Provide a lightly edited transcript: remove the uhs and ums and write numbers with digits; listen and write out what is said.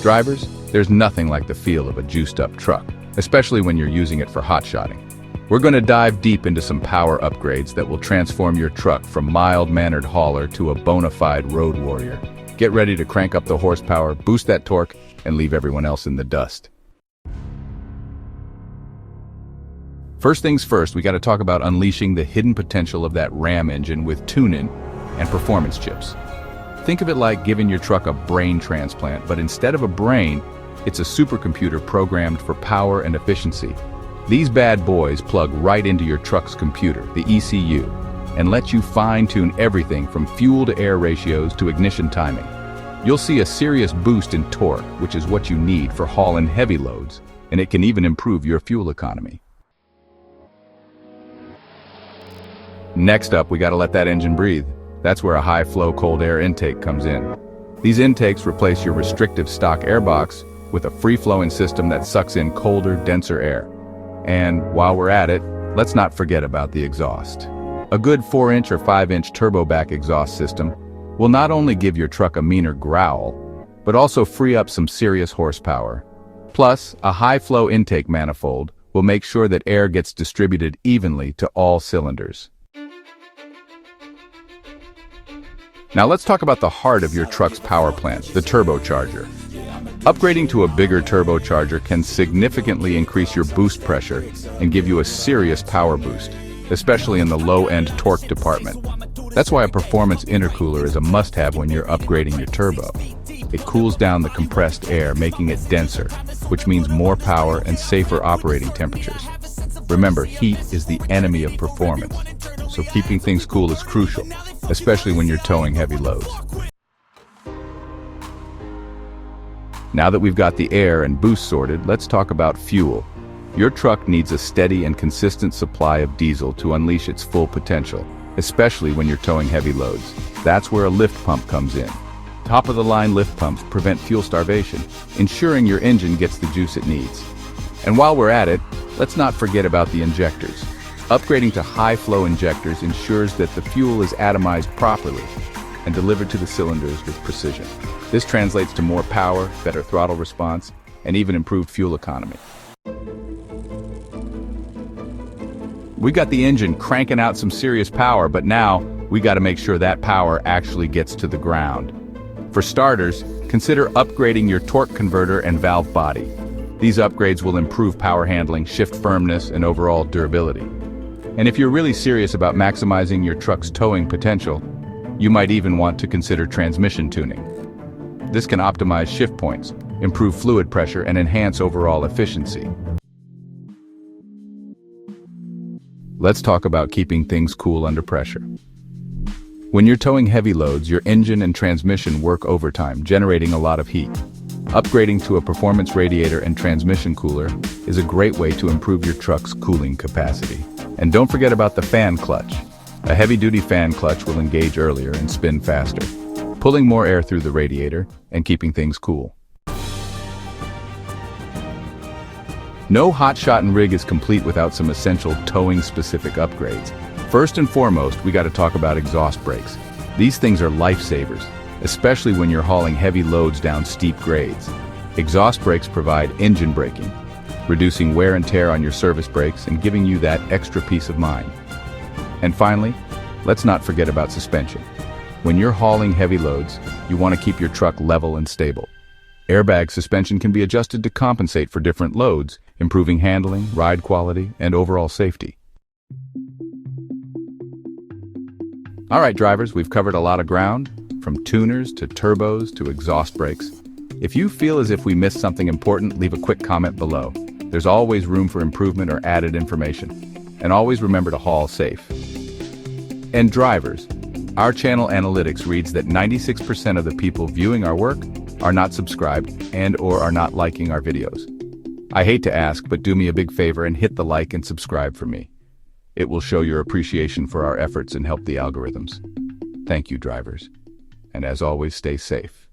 Drivers, there's nothing like the feel of a juiced-up truck, especially when you're using it for hot-shotting. We're going to dive deep into some power upgrades that will transform your truck from mild-mannered hauler to a bona fide road warrior. Get ready to crank up the horsepower, boost that torque, and leave everyone else in the dust. First things first, we got to talk about unleashing the hidden potential of that Ram engine with tune-in and performance chips. Think of it like giving your truck a brain transplant, but instead of a brain, it's a supercomputer programmed for power and efficiency. These bad boys plug right into your truck's computer, the ECU, and let you fine-tune everything from fuel-to-air ratios to ignition timing. You'll see a serious boost in torque, which is what you need for hauling heavy loads, and it can even improve your fuel economy. Next up, we got to let that engine breathe. That's where a high-flow cold air intake comes in. These intakes replace your restrictive stock airbox with a free-flowing system that sucks in colder, denser air. And while we're at it, let's not forget about the exhaust. A good 4-inch or 5-inch turbo-back exhaust system will not only give your truck a meaner growl, but also free up some serious horsepower. Plus, a high-flow intake manifold will make sure that air gets distributed evenly to all cylinders. Now let's talk about the heart of your truck's power plant, the turbocharger. Upgrading to a bigger turbocharger can significantly increase your boost pressure and give you a serious power boost, especially in the low-end torque department. That's why a performance intercooler is a must-have when you're upgrading your turbo. It cools down the compressed air, making it denser, which means more power and safer operating temperatures. Remember, heat is the enemy of performance, so keeping things cool is crucial, especially when you're towing heavy loads. Now that we've got the air and boost sorted, let's talk about fuel. Your truck needs a steady and consistent supply of diesel to unleash its full potential, especially when you're towing heavy loads. That's where a lift pump comes in. Top-of-the-line lift pumps prevent fuel starvation, ensuring your engine gets the juice it needs. And while we're at it, let's not forget about the injectors. Upgrading to high-flow injectors ensures that the fuel is atomized properly and delivered to the cylinders with precision. This translates to more power, better throttle response, and even improved fuel economy. We got the engine cranking out some serious power, but now we got to make sure that power actually gets to the ground. For starters, consider upgrading your torque converter and valve body. These upgrades will improve power handling, shift firmness, and overall durability. And if you're really serious about maximizing your truck's towing potential, you might even want to consider transmission tuning. This can optimize shift points, improve fluid pressure, and enhance overall efficiency. Let's talk about keeping things cool under pressure. When you're towing heavy loads, your engine and transmission work overtime, generating a lot of heat. Upgrading to a performance radiator and transmission cooler is a great way to improve your truck's cooling capacity. And don't forget about the fan clutch. A heavy-duty fan clutch will engage earlier and spin faster, pulling more air through the radiator and keeping things cool. No hot-shotting rig is complete without some essential towing-specific upgrades. First and foremost, we got to talk about exhaust brakes. These things are lifesavers, especially when you're hauling heavy loads down steep grades. Exhaust brakes provide engine braking, reducing wear and tear on your service brakes and giving you that extra peace of mind. And finally, let's not forget about suspension. When you're hauling heavy loads, you want to keep your truck level and stable. Airbag suspension can be adjusted to compensate for different loads, improving handling, ride quality, and overall safety. All right, drivers, we've covered a lot of ground, from tuners to turbos to exhaust brakes. If you feel as if we missed something important, leave a quick comment below. There's always room for improvement or added information. And always remember to haul safe. And drivers, our channel analytics reads that 96% of the people viewing our work are not subscribed and/or are not liking our videos. I hate to ask, but do me a big favor and hit the like and subscribe for me. It will show your appreciation for our efforts and help the algorithms. Thank you, drivers. And as always, stay safe.